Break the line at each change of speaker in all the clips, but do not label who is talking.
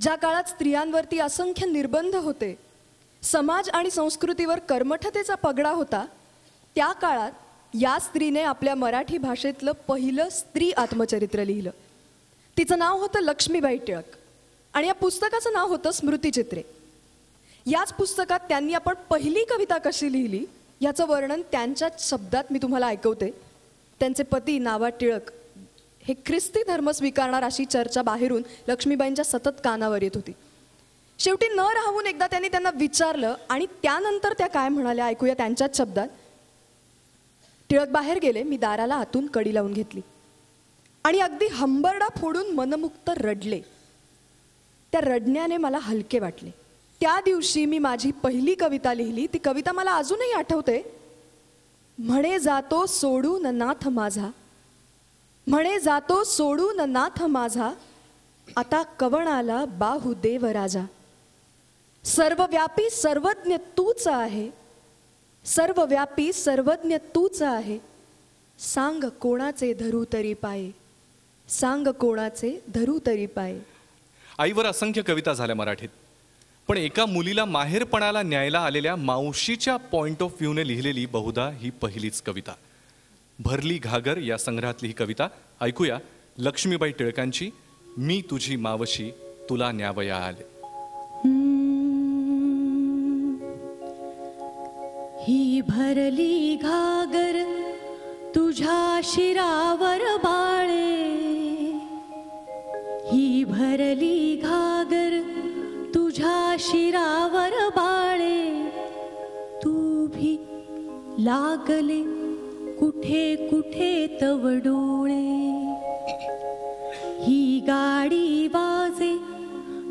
ज्या काळात स्त्रियांवरती असंख्य निर्बंध होते, समाज आणि संस्कृतीवर कर्मठतेचा पगडा होता, त्या काळात या स्त्रीने आपल्या मराठी भाषेतलं पहिलं स्त्री आत्मचरित्र लिहिलं. तिचं नाव होतं लक्ष्मीबाई टिळक आणि या पुस्तकाचं नाव होतं स्मृतिचित्रे. याच पुस्तकात त्यांनी आपण पहिली कविता कशी लिहिली याचं वर्णन त्यांच्याच शब्दात मी तुम्हाला ऐकवते. त्यांचे पती नावा टिळक हे ख्रिस्ती धर्म स्वीकारणार अशी चर्चा बाहेरून लक्ष्मीबाईंच्या सतत कानावर येत होती. शेवटी न राहून एकदा त्यांना विचारलं आणि त्यानंतर त्या काय म्हणाल्या ऐकूया त्यांच्याच शब्दात. टिळक बाहेर गेले. मी दाराला आतून कडी लावून घेतली आणि अगदी हंबरडा फोडून मनमुक्त रडले. त्या रडण्याने मला हलके वाटले. त्या दिवशी मी माझी पहिली कविता लिहिली. ती कविता मला अजूनही आठवते. म्हणे जातो सोडून नाथ माझा, म्हणे जातो सोडून नाथ माझा, आता कवणाला बाहू देव राजा. सर्वव्यापी सर्वज्ञ तूच आहे, सर्वव्यापी सर्वज्ञ तूच आहे, सांग कोणाचे धरू तरी पाये, सांग कोणाचे धरू तरी पाये.
आईवर असंख्य कविता झाल्या मराठीत, पण एका मुलीला माहेरपणाला न्यायला आलेल्या मावशीच्या पॉइंट ऑफ व्ह्यूने लिहिलेली बहुधा ही पहिलीच कविता. भरली घागर या संग्रहातली ही कविता ऐकूया. लक्ष्मीबाई टिळकांची मी तुझी मावशी तुला न्यावया आले.
ही भरली घागर तुझ्या शिरावर बाळे, ही भरली घागर तुझ्या शिरावर बाळे, तू भी लागले कुठे कुठे तव डोळे. ही गाडी वाजे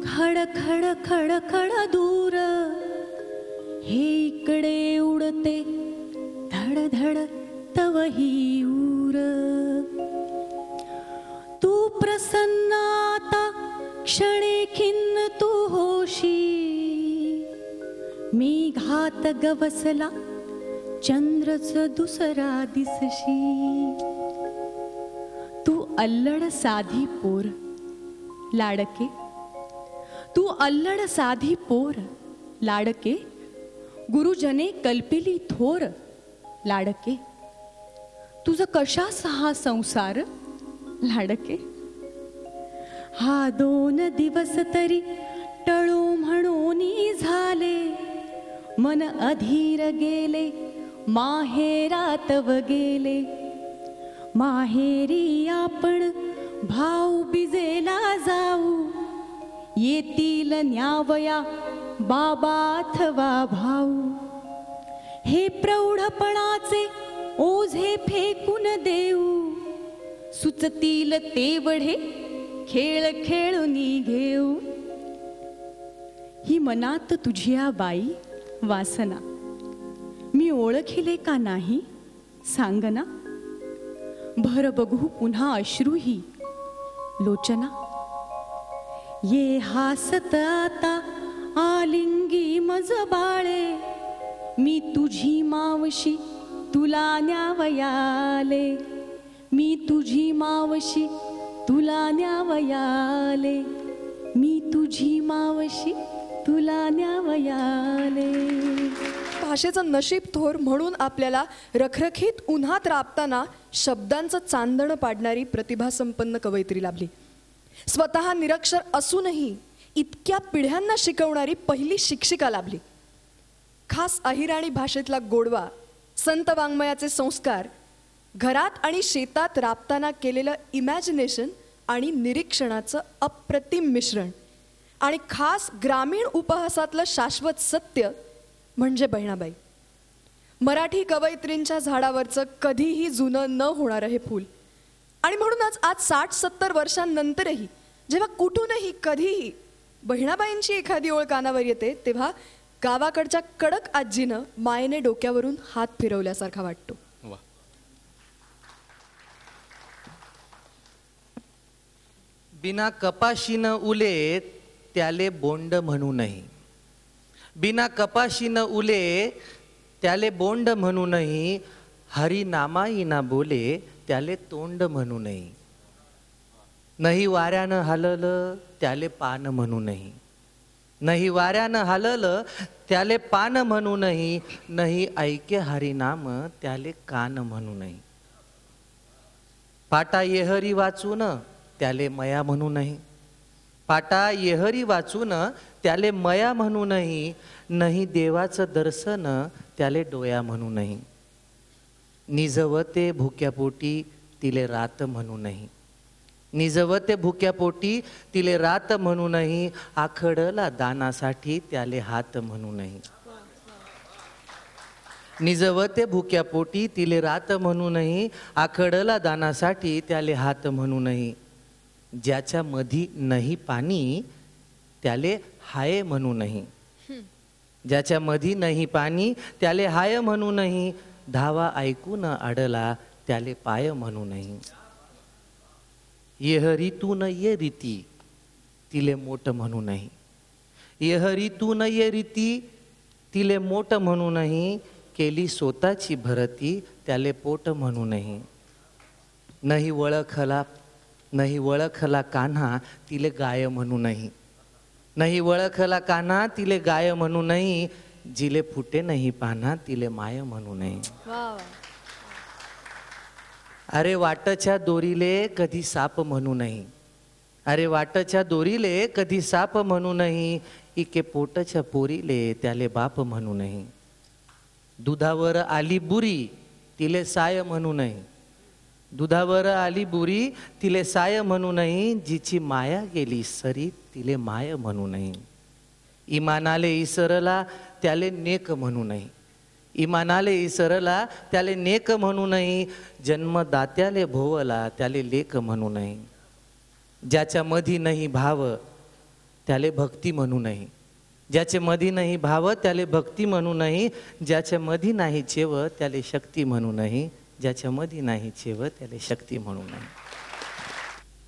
खड खड खड खड दूर, हे इकडे उडते धड धड तव ही उर. तू प्रसन्न आता क्षणे खिन्न तू होशी, मी घात गवसला चंद्रच दुसरा दिसशी. तू अल्लड साधी पोर लाडके, तू अल्लड साधी पोर लाडके, गुरुजने कल्पिली थोर लाडके. तुझ कशास हा संसार लाडके, हा 2 दिवस तरी टळो म्हणून झाले, मन अधीर गेले माहेरात व गेले. माहेरी आपण भाऊ बिजेला जाऊ, येतील न्यावया बाबा अथवा भाऊ. हे प्रौढपणाचे ओझे फेकून देऊ, सुचतील तेवढे खेळ खेळूनी घेऊ. ही मनात तुझ्या बाई वासना, मी ओळखिले का नाही सांग ना. भर बघू पुन्हा अश्रूही लोचना. ये हासत आता आलिंगी मज बाळे, मी तुझी मावशी तुला न्यावयाले, मी तुझी मावशी तुला न्यावयाले, मी तुझी मावशी तुला न्यावयाले.
भाषेचं नशीब थोर म्हणून आपल्याला रखरखीत उन्हात राबताना शब्दांचं चांदणं पाडणारी प्रतिभासंपन्न कवयित्री लाभली. स्वतः निरक्षर असूनही इतक्या पिढ्यांना शिकवणारी पहिली शिक्षिका लाभली. खास अहिराणी भाषेतला गोडवा, संत वाङ्मयाचे संस्कार, घरात आणि शेतात राबताना केलेलं इमॅजिनेशन आणि निरीक्षणाचं अप्रतिम मिश्रण आणि खास ग्रामीण उपहासातलं शाश्वत सत्य म्हणजे बहिणाबाई. मराठी कवयित्रींच्या झाडावरचं कधीही जुनं न होणारं हे फूल. आणि म्हणूनच आज 60-70 वर्षांनंतरही जेव्हा कुठूनही कधीही बहिणाबाईंची एखादी ओळ कानावर येते, तेव्हा गावाकडच्या कडक आजीनं मायेने डोक्यावरून हात फिरवल्यासारखा वाटतो.
बिना कपाशीनं उले त्याले बोंड म्हणू नये, बिना कपाशीनं उले त्याले बोंड म्हणू नये, हरी नामाई ना बोले त्याले तोंड म्हणू नये. नाही वाऱ्यानं हाललं त्याले पान म्हणू नाही, नाही वाऱ्यानं हाललं त्याले पान म्हणू नाही, नाही ऐके हरिनाम त्याले कान म्हणू नाही. पाटा येहरी वाचून त्याले मया म्हणू नाही, पाटा येहरी वाचून त्याले मया म्हणू नाही, नाही देवाचं दर्शन त्याले डोया म्हणू नाही. निजवते भुक्यापोटी तिले रात म्हणू नाही, निजवते भुक्यापोटी तिले रात म्हणू नाही, आखडला दानासाठी त्याले हात म्हणू नाही. निजवते भुक्यापोटी तिले रात म्हणू नाही, आखडला दानासाठी त्याले हात म्हणू नाही. ज्याच्या मधी नाही पाणी त्याले हाय म्हणू नाही, ज्याच्या मधी नाही पाणी त्याले हाय म्हणू नाही, धावा ऐकून अडला त्याले पाय म्हणू नाही. येह ऋतून ये रीती तिले मोठ म्हणू नाही, येह ऋतून ये रीती तिले मोठ म्हणू नाही, केली स्वतःची भरती त्याले पोट म्हणू नाही. नाही वळखला, नाही वळखला कान्हा तिले गाय म्हणू नाही, नाही वळखला कान्हा तिले गाय म्हणू नाही, जिले फुटे नाही पान्हा तिले माय म्हणू नाही. अरे वाटच्या दोरीले कधी साप म्हणू नाही, अरे वाटच्या दोरीले कधी साप म्हणू नाही, इके पोटच्या पोरीले त्याले बाप म्हणू नाही. दुधावर आली बुरी तिले साय म्हणू नाही, दुधावर आली बुरी तिले साय म्हणू नाही, जिची माया गेली सरी तिले माय म्हणू नाही. इमानाले इसरला त्याले नेक म्हणू नाही, इमानाले इसरला त्याले नेक म्हणू नाही, जन्मदात्याले भोवला त्याले लेक म्हणू नाही. ज्याच्या मधी नाही भाव त्याले भक्ती म्हणू नाही, ज्याचे मधी नाही भाव त्याले भक्ती म्हणू नाही, ज्याच्या मधी नाही चेव त्याले शक्ती म्हणू नाही, ज्याच्या मधी नाही चेव त्याले शक्ती म्हणू नाही.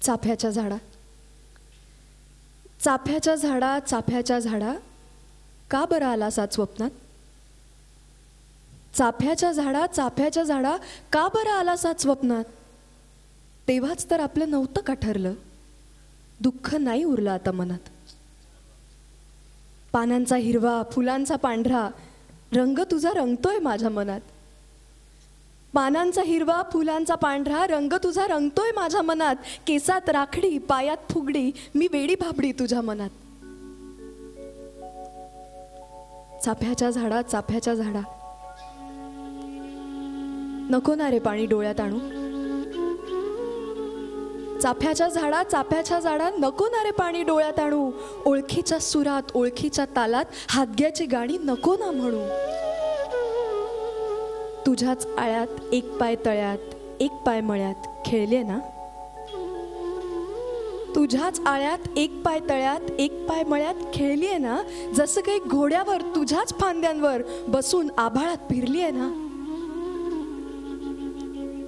चाफ्याच्या झाडा, चाफ्याच्या झाडा, चाफ्याच्या झाडा, का बरं आलासा स्वप्नात? चाफ्याच्या झाडा, चाफ्याच्या झाडा, का बरं आलासा स्वप्नात? तेव्हाच तर आपलं नव्हतं का ठरलं, दुःख नाही उरलं आता मनात. पानांचा हिरवा, फुलांचा पांढरा, रंग तुझा रंगतोय माझ्या मनात. पानांचा हिरवा, फुलांचा पांढरा, रंग तुझा रंगतोय माझ्या मनात. केसात राखडी, पायात फुगडी, मी वेडी भाबडी तुझ्या मनात. चाफ्याच्या झाडा, चाफ्याच्या झाडा, नको ना रे पाणी डोळ्यात आणू. चाफ्याच्या झाडा, चाफ्याच्या झाडा, नको ना रे पाणी डोळ्यात आणू. ओळखीच्या सुरात, ओळखीच्या तालात, हादग्याची गाणी नको ना म्हणू. तुझ्याच आळ्यात एक पाय तळ्यात, एक पाय मळ्यात खेळले ना. तुझ्याच आळ्यात एक पाय तळ्यात, एक पाय मळ्यात खेळलीये ना. जसं काही घोड्यावर तुझ्याच फांद्यांवर बसून आभाळात फिरलीये ना.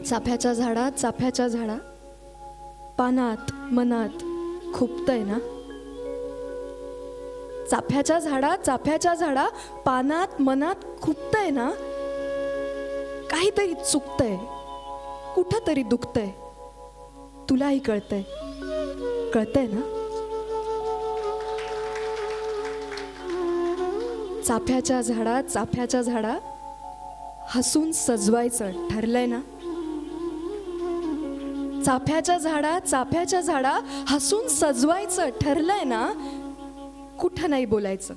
चाफ्याच्या झाडा, चाफ्याच्या झाडा, पानात मनात खुपतय ना. चाफ्याच्या झाडा, चाफ्याच्या झाडा, पानात मनात खुपतय ना. काहीतरी चुकतंय, कुठं तरी दुखतंय, तुलाही कळतंय, कळतंय ना. चाफ्याच्या झाडा, चाफ्याच्या झाडा, हसून सजवायचं ठरलंय ना. चाफ्याच्या झाडा, चाफ्याच्या झाडा, हसून सजवायचं ठरलंय ना. कुठं नाही बोलायचं,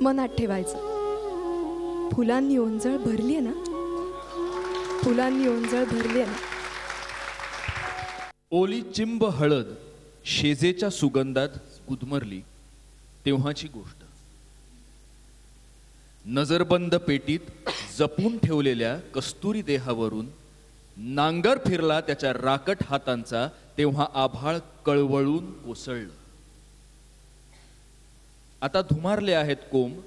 मनात ठेवायचं. फुलांनी ओंजळ भरलीये ना, फुलांनी ओंजळ भरलीये ना.
ओली चिंब हळद शेजेच्या सुगंधात गुदमरली तेव्हाची गोष्ट. नजरबंद पेटीत जपून ठेवलेल्या कस्तुरी देहावरून नांगर फिरला त्याच्या राकट हातांचा, तेव्हा आभाळ कळवळून कोसळलं. आता धुमारले आहेत कोंब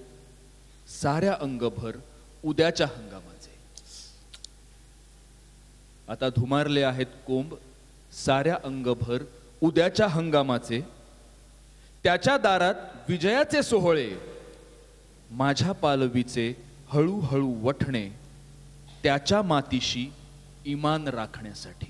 साऱ्या अंगभर उद्याच्या हंगामाचे. आता धुमारले आहेत कोंब साऱ्या अंगभर उद्याच्या हंगामाचे. त्याच्या दारात विजयाचे सोहळे, माझ्या पालवीचे हळूहळू वठणे, त्याच्या मातीशी इमान राखण्यासाठी.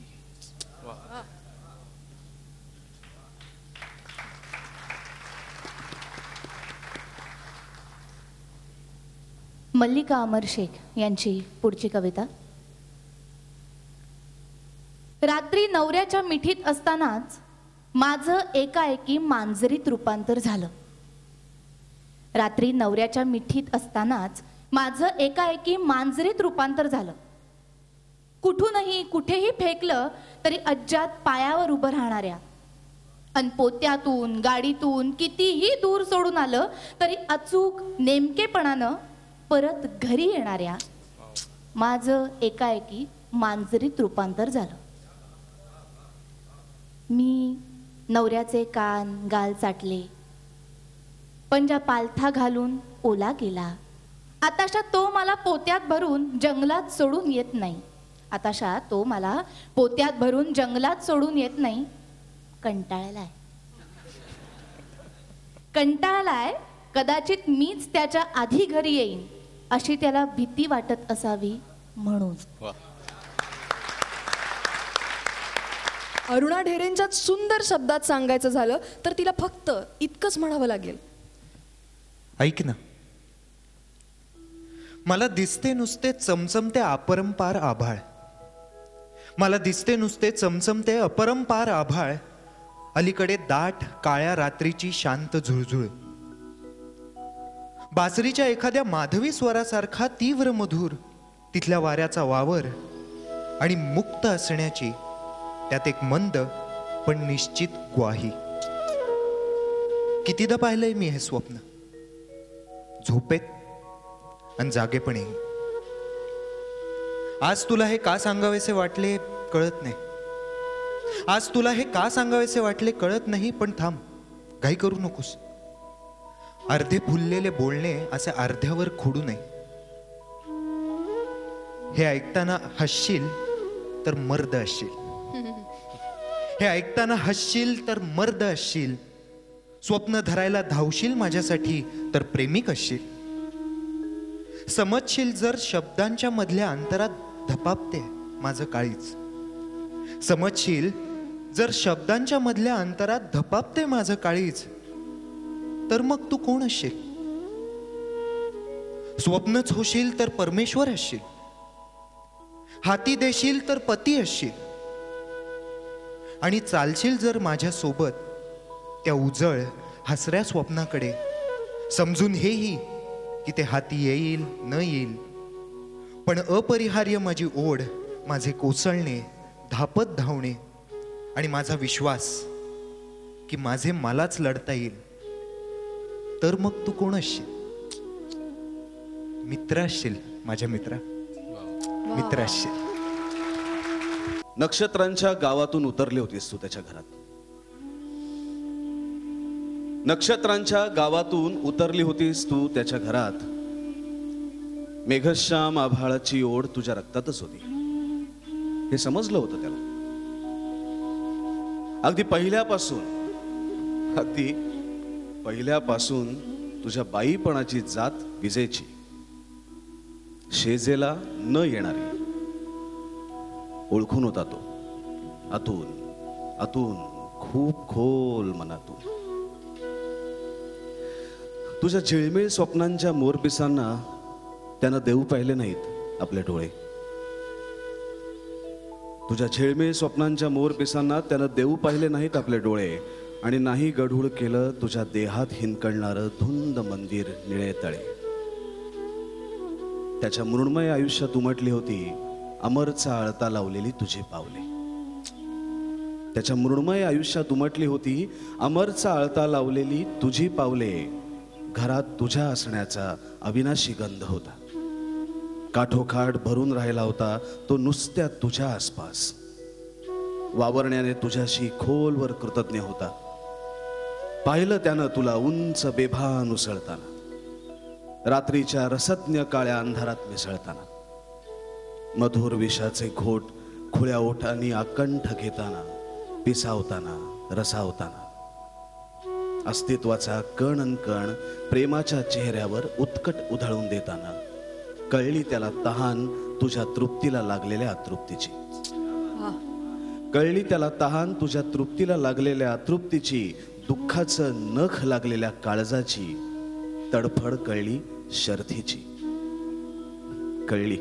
मल्लिका अमर शेख यांची पुढची कविता. रात्री नवऱ्याच्या मिठीत असतानाच माझं एकाएकी मांजरीत रूपांतर झालं. रात्री नवऱ्याच्या मिठीत असतानाच माझं एकाएकी मांजरीत रूपांतर झालं. कुठूनही कुठेही फेकलं तरी अज्जात पायावर उभं राहणाऱ्या, अन पोत्यातून गाडीतून कितीही दूर सोडून आलं तरी अचूक नेमकेपणानं परत घरी येणाऱ्या माझं एकाएकी मांजरीत रूपांतर झालं. मी नवऱ्याचे कान गाल चाटले, पंजा पालथा घालून ओला गेला. आताशा तो मला पोत्यात भरून जंगलात सोडून येत नाही. आताशा तो मला पोत्यात भरून जंगलात सोडून येत नाही. कंटाळलाय, कंटाळलाय. कदाचित मीच त्याच्या आधी घरी येईन अशी त्याला भीती वाटत असावी म्हणून.
अरुणा ढेरेंच्या सुंदर शब्दात सांगायचं झालं तर तिला फक्त इतकंच म्हणावं लागेल.
ऐक ना, मला दिसते नुसते चमचमते अपरंपार आभाळ. मला दिसते नुसते चमचमते अपरंपार आभाळ. अलीकडे दाट काळ्या रात्रीची शांत झुळझुळ. बासरीच्या एखाद्या माधवी स्वरासारखा तीव्र मधुर तिथल्या वाऱ्याचा वावर आणि मुक्त असण्याची त्यात एक मंद पण निश्चित ग्वाही. कितीदा पाहिलंय मी हे स्वप्न, झोपेत आणि जागेपणेही. आज तुला हे का सांगावेसे वाटले कळत नाही. आज तुला हे का सांगावेसे वाटले कळत नाही. पण थांब, घाई करू नकोस. अर्धे फुललेले बोलणे असे अर्ध्यावर खोडू नये. हे ऐकताना हसशील तर मर्द असशील. हे ऐकताना हसशील तर मर्द असशील. स्वप्न धरायला धावशील माझ्यासाठी तर प्रेमिक असशील. समजशील जर शब्दांच्या मधल्या अंतरात धपापते माझं काळीज. समजशील जर शब्दांच्या मधल्या अंतरात धपापते माझं काळीज. तर मग तू कोण असशील? स्वप्नच होशील तर परमेश्वर असशील. हाती देशील तर पती असशील. आणि चालशील जर माझ्या सोबत त्या उजळ हसऱ्या स्वप्नाकडे, समजून हेही की ते हाती येईल न येईल, पण अपरिहार्य माझी ओढ, माझे कोसळणे, धापत धावणे आणि माझा विश्वास की माझे मलाच लढता येईल. तर मग तू कोण असशील? मित्र असशील माझ्या मित्रा, मित्र असशील.
नक्षत्रांच्या गावातून उतरली होतीस तू त्याच्या घरात. नक्षत्रांच्या गावातून उतरली होतीस तू त्याच्या घरात. मेघश्याम आभाळाची ओढ तुझ्या रक्तातच होती हे समजलं होतं त्याला. अगदी पहिल्यापासून तुझ्या बाईपणाची जात विजेची, शेजेला न येणारी ओळखून होता तो आतून आतून खूप खोल मनातून. तुझ्या झिळमिळ स्वप्नांच्या मोरपिसांना त्यानं देऊ पाहिले नाहीत आपले डोळे. तुझ्या झिळमिळ स्वप्नांच्या मोरपिसांना त्यानं देऊ पाहिले नाहीत आपले डोळे. आणि नाही गढूळ केलं तुझ्या देहात हिंकळणारं धुंद मंदिर निळे तळे. त्याच्या मृण्मय आयुष्यात उमटली होती अमरचा आळता लावलेली तुझी पावले. त्याच्या मृण्मय आयुष्यात उमटली होती अमरचा आळता लावलेली तुझी पावले. घरात तुझ्या असण्याचा अविनाशी गंध होता. काठोकाठ भरून राहिला होता तो नुसत्या तुझ्या आसपास. वावरण्याने तुझ्याशी खोलवर कृतज्ञ होता. पाहिलं त्यानं तुला उंच बेभान उसळताना, रात्रीच्या रसज्ञ काळ्या अंधारात मिसळताना. मधुर विषाचे घोट खुळ्या ओठांनी आकंठ घेताना, पिसावताना, रसावताना. अस्तित्वाचा कण अन कण प्रेमाच्या चेहऱ्यावर उत्कट उधळून देताना कळली त्याला तहान तुझ्या तृप्तीला लागलेल्या अतृप्तीची. कळली त्याला तहान तुझ्या तृप्तीला लागलेल्या अतृप्तीची. दुःखाचं नख लागलेल्या काळजाची. तडफड कळली शर्थीची. कळली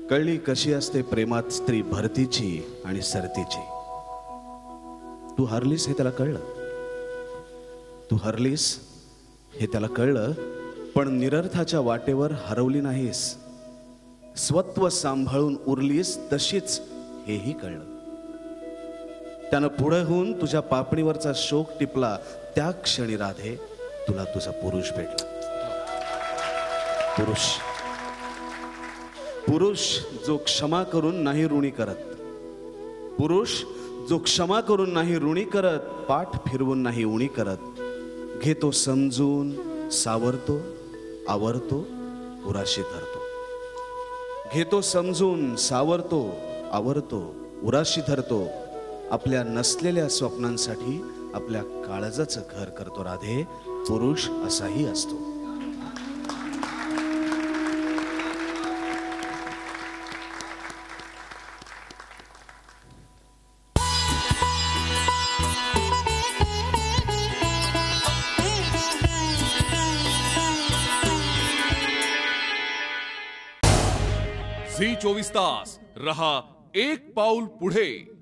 कळली कशी असते प्रेमात स्त्री भरतीची आणि सरतीची. तू हरलीस हे त्याला कळलं, तू हरलीस हे त्याला कळलं, पण निरर्थाच्या वाटेवर हरवली नाहीस, स्वत्व सांभाळून उरलीस तशीच हेही कळलं. त्यानं पुढे होऊन तुझ्या पापणीवरचा शोक टिपला, त्या क्षणी राधे तुला तुझा पुरुष भेटला. पुरुष पुरुष जो क्षमा करून नाही ऋणी करत, पुरुष जो क्षमा करून नाही ऋणी करत, पाठ फिरवून नाही उणी करत, घेतो समजून सावरतो आवरतो उराशी धरतो. घेतो समजून सावरतो आवरतो उराशी धरतो. आपल्या नसलेल्या स्वप्नांसाठी आपल्या काळजाचं घर करतो. राधे पुरुष असाही असतो.
झी 24 तास रहा एक पाऊल पुढे.